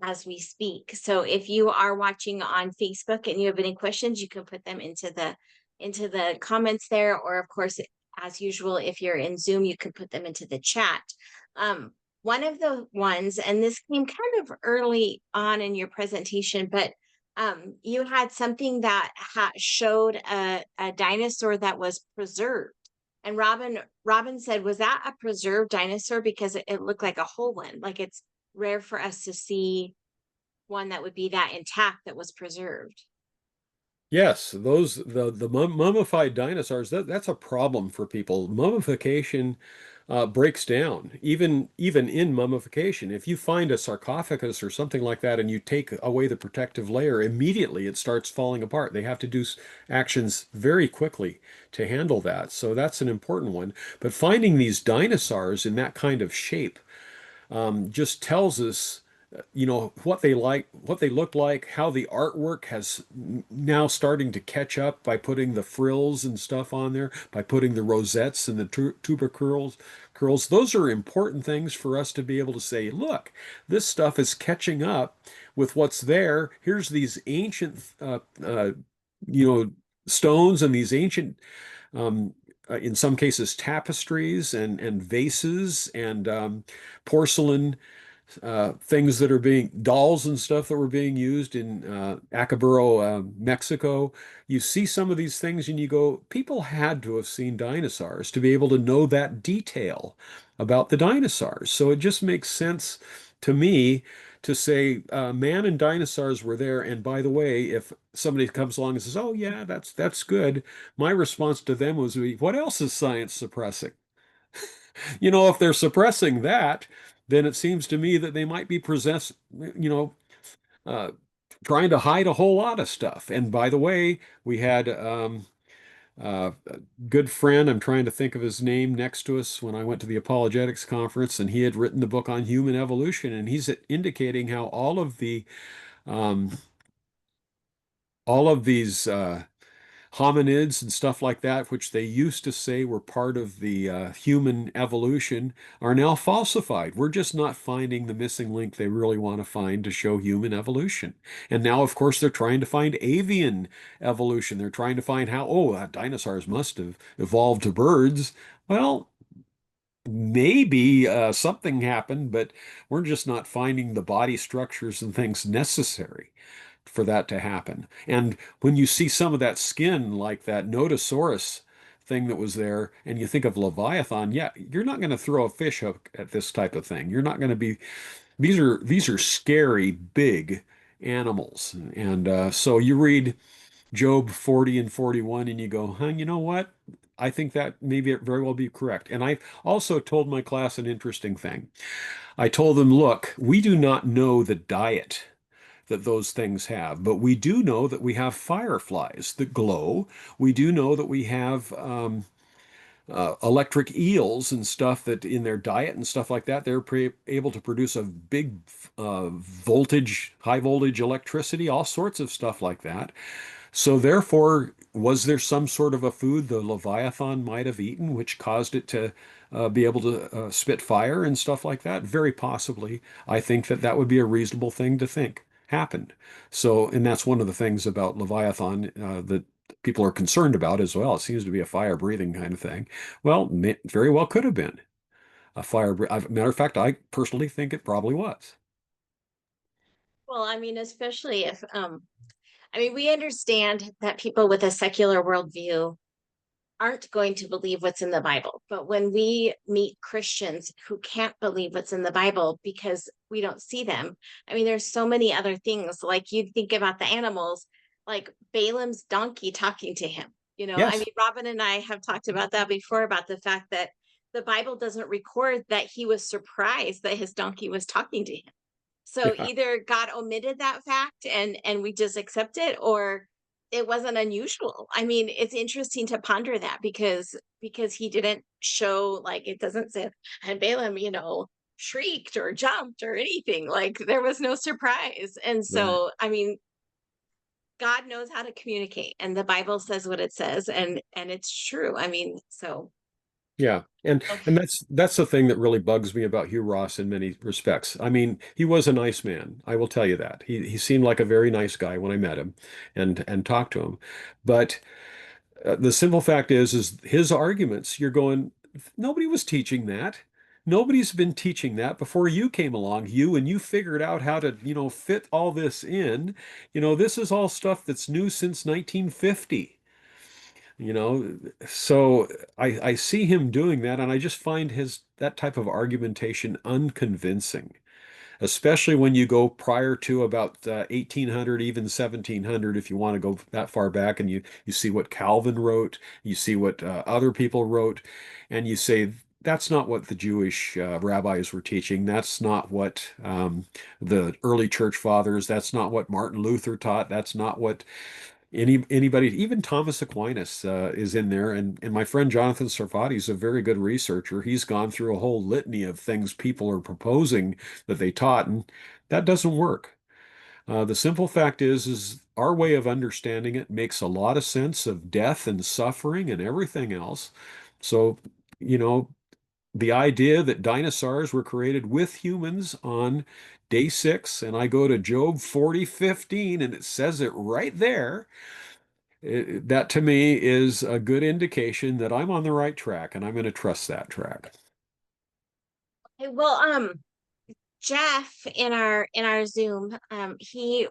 as we speak. So if you are watching on Facebook and you have any questions, you can put them into the comments there, or of course, as usual, if you're in Zoom, you can put them into the chat. One of the ones, and this came kind of early on in your presentation, but you had something that showed a dinosaur that was preserved. And Robin said, was that a preserved dinosaur? Because it looked like a whole one. Like, it's rare for us to see one that would be that intact that was preserved. Yes, the mummified dinosaurs, that's a problem for people. Mummification breaks down, even in mummification. If you find a sarcophagus or something like that and you take away the protective layer, immediately it starts falling apart. They have to do actions very quickly to handle that. So that's an important one. But finding these dinosaurs in that kind of shape just tells us what they like, what they look like, how the artwork has now starting to catch up by putting the frills and stuff on there, by putting the rosettes and the curls. Those are important things for us to be able to say, look, this stuff is catching up with what's there. Here's these ancient stones and these ancient in some cases tapestries and vases and porcelain things that are being dolls and stuff that were being used in Acapulco, Mexico. You see some of these things and you go, people had to have seen dinosaurs to be able to know that detail about the dinosaurs. So it just makes sense to me to say man and dinosaurs were there. And by the way, if somebody comes along and says, "Oh yeah, that's good," my response to them was, "What else is science suppressing?" If they're suppressing that, then it seems to me that they might be you know, uh, trying to hide a whole lot of stuff. And by the way, we had a good friend, I'm trying to think of his name, next to us when I went to the apologetics conference, and he had written the book on human evolution, and he's indicating how um, all of these hominids and stuff like that, which they used to say were part of the human evolution, are now falsified. We're just not finding the missing link they really want to find to show human evolution. And now, of course, they're trying to find avian evolution. They're trying to find how, dinosaurs must have evolved to birds. Well, maybe something happened, but we're just not finding the body structures and things necessary for that to happen. And when you see some of that skin, like that Notosaurus thing that was there, and you think of Leviathan, yeah, you're not going to throw a fish hook at this type of thing. You're not going to be, these are scary, big animals. And so you read Job 40 and 41, and you go, huh, you know what? I think that maybe it very well be correct. And I also told my class an interesting thing. I told them, look, we do not know the diet that those things have, but we do know that we have fireflies that glow. We do know that we have electric eels and stuff that in their diet and stuff like that, they're able to produce a big high voltage electricity, all sorts of stuff like that. So therefore, was there some sort of a food the Leviathan might have eaten which caused it to be able to spit fire and stuff like that? Very possibly. I think that that would be a reasonable thing to think happened. So, and that's one of the things about Leviathan that people are concerned about as well. It seems to be a fire-breathing kind of thing. Well, very well could have been a fire. Matter of fact, I personally think it probably was. Well, I mean, especially if I mean, we understand that people with a secular worldview aren't going to believe what's in the Bible. But when we meet Christians who can't believe what's in the Bible because we don't see them, I mean, there's so many other things. Like you'd think about the animals, like Balaam's donkey talking to him. I Yes. mean, Robin and I have talked about that before, about the fact that the Bible doesn't record that he was surprised that his donkey was talking to him. So Yeah. either God omitted that fact and we just accept it, or it wasn't unusual. I mean, it's interesting to ponder that because he didn't show, like, it doesn't say, and Balaam, shrieked or jumped or anything. Like there was no surprise. And Right. so, I mean, God knows how to communicate, and the Bible says what it says, and it's true. I mean, so Yeah. And that's the thing that really bugs me about Hugh Ross in many respects. I mean, he was a nice man. I will tell you that. He seemed like a very nice guy when I met him and talked to him. But the simple fact is his arguments, you're going, nobody was teaching that. Nobody's been teaching that before you came along, Hugh, and you figured out how to, fit all this in. This is all stuff that's new since 1950. You know, so I see him doing that, and I just find his that type of argumentation unconvincing, especially when you go prior to about 1800, even 1700, if you want to go that far back, and you see what Calvin wrote, you see what other people wrote, and you say that's not what the Jewish rabbis were teaching. That's not what the early church fathers. That's not what Martin Luther taught. That's not what anybody, even Thomas Aquinas is in there, and my friend Jonathan Sarfati is a very good researcher. He's gone through a whole litany of things people are proposing that they taught, and that doesn't work. The simple fact is our way of understanding it makes a lot of sense of death and suffering and everything else. So, you know, the idea that dinosaurs were created with humans on day 6, and I go to Job 40:15, and it says it right there. That to me is a good indication that I'm on the right track, and I'm going to trust that track. okay, well, Jeff in our Zoom, he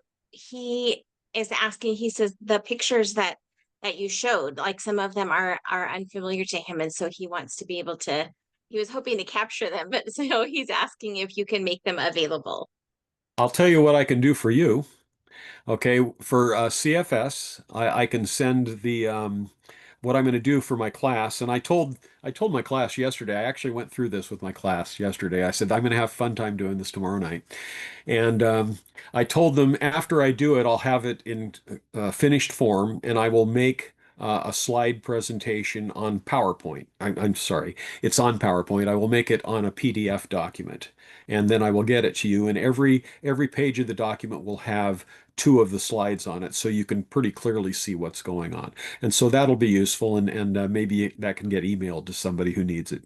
is asking, he says the pictures that you showed, like some of them are unfamiliar to him, and so he wants to be able to, he was hoping to capture them, but so he's asking if you can make them available. I'll tell you what I can do for you. Okay, for CFS, I can send the what I'm going to do for my class, and I told my class yesterday. I actually went through this with my class yesterday. I said I'm going to have fun time doing this tomorrow night, and I told them after I do it, I'll have it in finished form, and I will make a slide presentation on PowerPoint. I'm sorry, it's on PowerPoint. I will make it on a PDF document, and then I will get it to you. And every page of the document will have two of the slides on it, so you can pretty clearly see what's going on. And so that'll be useful, and maybe that can get emailed to somebody who needs it.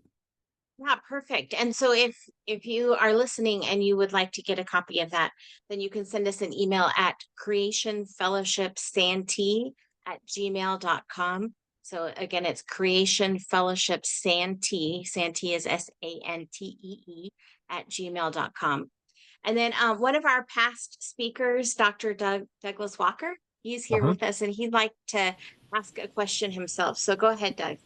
Yeah, perfect. And so if you are listening and you would like to get a copy of that, then you can send us an email at creationfellowshipsantee@gmail.com. So again, it's Creation Fellowship Santee. Santee is SANTEE @gmail.com. And then one of our past speakers, Dr. Douglas Walker, he's here Uh-huh. with us and he'd like to ask a question himself. So go ahead, Doug.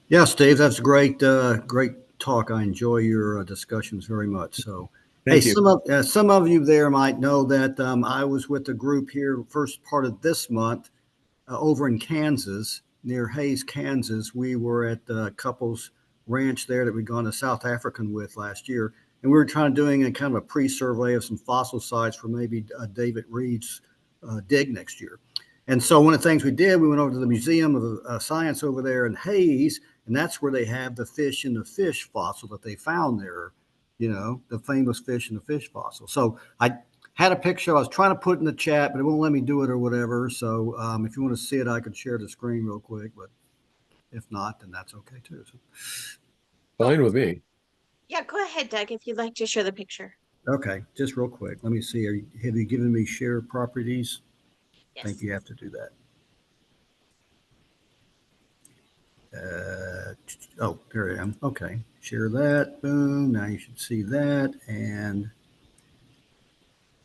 Yeah, Steve, that's great. Great talk. I enjoy your discussions very much. So, hey, Thank you. some of you there might know that I was with a group here first part of this month over in Kansas, near Hayes, Kansas. We were at the couple's ranch there that we'd gone to South African with last year, and we were doing a kind of a pre-survey of some fossil sites for maybe David Reed's dig next year. And so one of the things we did, we went over to the Museum of Science over there in Hayes, and that's where they have the fish in the fish fossil that they found there, the famous fish in the fish fossil. So I had a picture I was trying to put in the chat, but it won't let me do it or whatever. So if you want to see it, I could share the screen real quick, but if not, then that's okay too. So, Fine with me. Yeah, go ahead, Doug, if you'd like to share the picture. okay, just real quick. Let me see. Have you given me share properties? I Yes. think you have to do that. Oh, there I am. Okay, share that. Boom. Now you should see that. And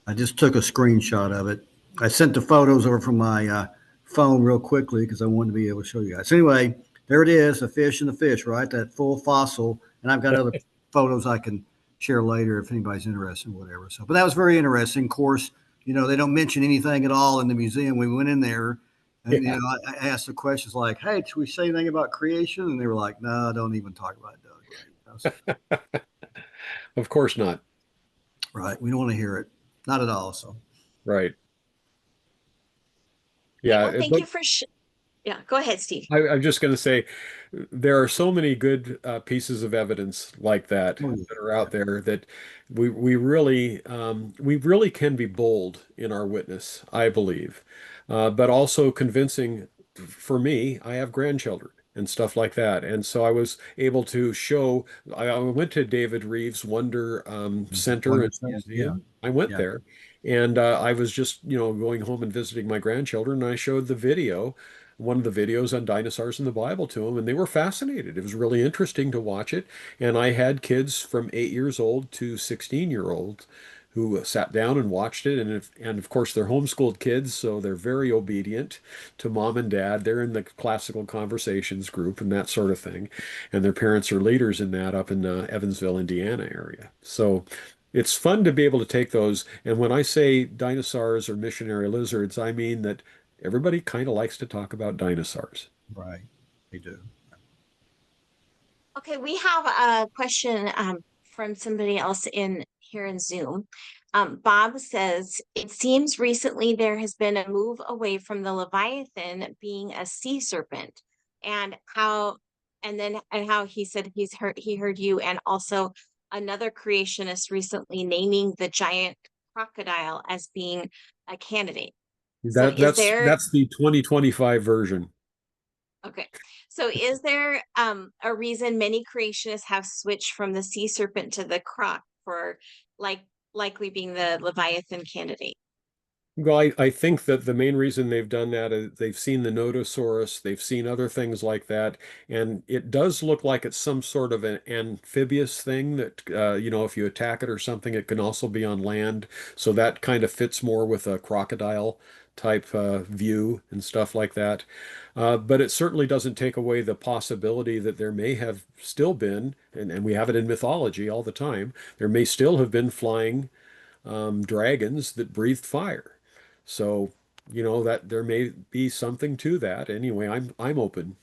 I just took a screenshot of it. I sent the photos over from my phone real quickly because I wanted to be able to show you guys. So anyway, there it is, the fish and the fish, right? That full fossil. And I've got other photos I can share later if anybody's interested, whatever. So, but that was very interesting. Of course, they don't mention anything at all in the museum. We went in there and, Yeah. I asked the questions like, hey, should we say anything about creation? And they were like, no, don't even talk about it, Doug. Right? Of course not. Right. We don't want to hear it. Not at all. So. Right. Okay, Yeah. well, thank you for yeah, go ahead, Steve. I'm just going to say there are so many good pieces of evidence like that Oh, yeah. that are out there that we really can be bold in our witness, I believe, but also convincing. For me, I have grandchildren and stuff like that, and so I was able to show. I went to David Reeves Wonder Center and Wonderful. Yeah. Museum. I went Yeah. there, and I was just going home and visiting my grandchildren, and I showed the video one of the videos on dinosaurs in the Bible to them, and they were fascinated. It was really interesting to watch it. And I had kids from 8 years old to 16-year-old who sat down and watched it. And of course, they're homeschooled kids, so they're very obedient to mom and dad. They're in the classical conversations group and that sort of thing. And their parents are leaders in that up in the Evansville, Indiana area. So it's fun to be able to take those. And when I say dinosaurs or missionary lizards, I mean that everybody kind of likes to talk about dinosaurs. Right. They do. Okay, we have a question from somebody else in here in Zoom. Bob says, it seems recently there has been a move away from the Leviathan being a sea serpent, and how he said he heard you, and also another creationist recently naming the giant crocodile as being a candidate. So That is that's there that's the 2025 version. Okay. So is there a reason many creationists have switched from the sea serpent to the croc for like likely being the Leviathan candidate? Well, I think that the main reason they've done that is they've seen the Notosaurus, they've seen other things like that, and it does look like it's some sort of an amphibious thing that, if you attack it or something, it can also be on land. So that kind of fits more with a crocodile type view and stuff like that. But it certainly doesn't take away the possibility that there may have still been, and we have it in mythology all the time, there may still have been flying dragons that breathed fire. So, that there may be something to that. Anyway, I'm open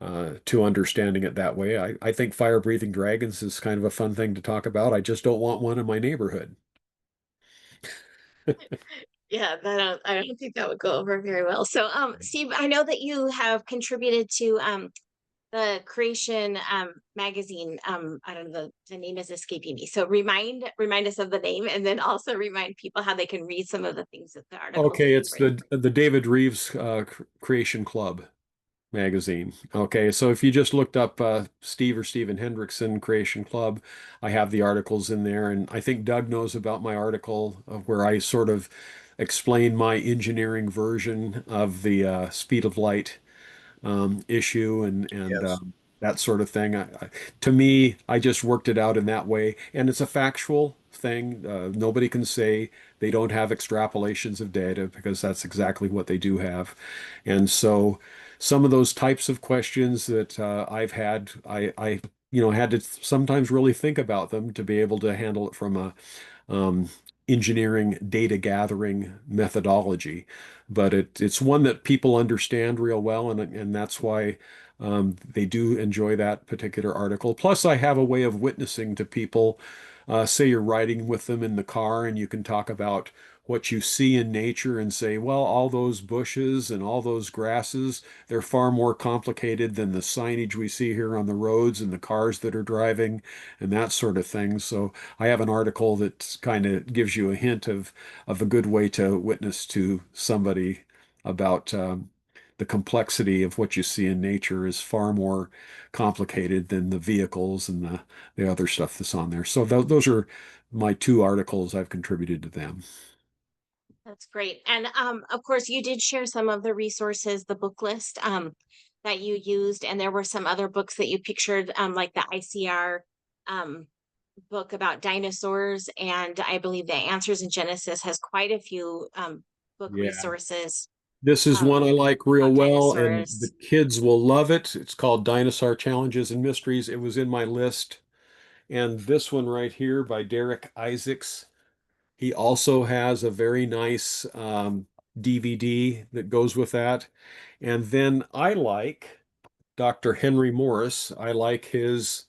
to understanding it that way. I think fire-breathing dragons is kind of a fun thing to talk about. I just don't want one in my neighborhood. Yeah, I don't think that would go over very well. So, Steve, I know that you have contributed to the Creation magazine. I don't know, the name is escaping me. So remind us of the name, and then also remind people how they can read some of the things that the articles that Okay, you've it's written. the David Reeves Creation Club magazine. Okay, so if you just looked up Steve or Stephen Hendrickson Creation Club, I have the articles in there, and I think Doug knows about my article of where I sort of explain my engineering version of the speed of light issue and Yes. that sort of thing. To me, I just worked it out in that way, and it's a factual thing. Nobody can say they don't have extrapolations of data because that's exactly what they do have. And so some of those types of questions that I've had, I had to sometimes really think about them to be able to handle it from a um, engineering data gathering methodology. But it's one that people understand real well, and that's why they do enjoy that particular article. Plus, I have a way of witnessing to people. Say you're riding with them in the car, and you can talk about what you see in nature and say, well, all those bushes and all those grasses, they're far more complicated than the signage we see here on the roads and the cars that are driving and that sort of thing. So I have an article that kind of gives you a hint of a good way to witness to somebody about the complexity of what you see in nature is far more complicated than the vehicles and the other stuff that's on there. So those are my two articles. I've contributed to them. That's great. And of course, you did share some of the resources, the book list that you used, and there were some other books that you pictured, like the ICR um, book about dinosaurs, and I believe the Answers in Genesis has quite a few book Yeah. resources This is one I like real about well, and the dinosaurs. kids will love it. It's called Dinosaur Challenges and Mysteries. It was in my list. And this one right here by Derek Isaacs. He also has a very nice DVD that goes with that. And then I like Dr. Henry Morris. I like his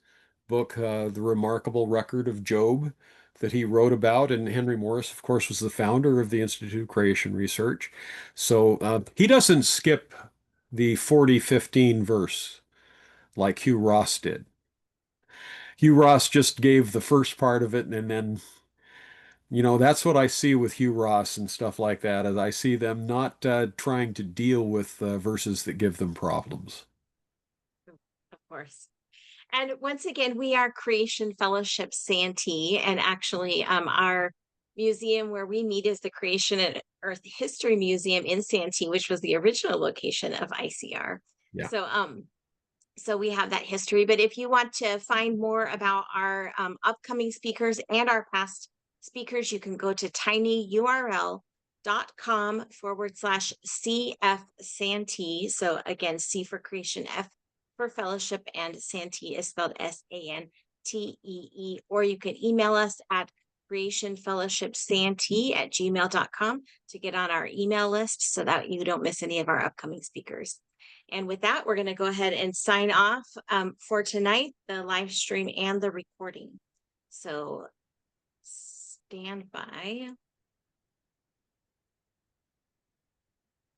book, The Remarkable Record of Job, that he wrote about. And Henry Morris, of course, was the founder of the Institute of Creation Research. So he doesn't skip the 40:15 verse like Hugh Ross did. Hugh Ross just gave the first part of it, and then that's what I see with Hugh Ross and stuff like that, as I see them not trying to deal with verses that give them problems. Of course. And once again, we are Creation Fellowship Santee, and actually, our museum where we meet is the Creation and Earth History Museum in Santee, which was the original location of ICR. Yeah. So we have that history. But if you want to find more about our upcoming speakers and our past speakers, you can go to tinyurl.com/CF Santee. So again, C for creation, F for fellowship, and Santee is spelled SANTEE. Or you can email us at creationfellowshipsantee@gmail.com to get on our email list so that you don't miss any of our upcoming speakers. And with that, we're going to go ahead and sign off for tonight, the live stream and the recording. So stand by.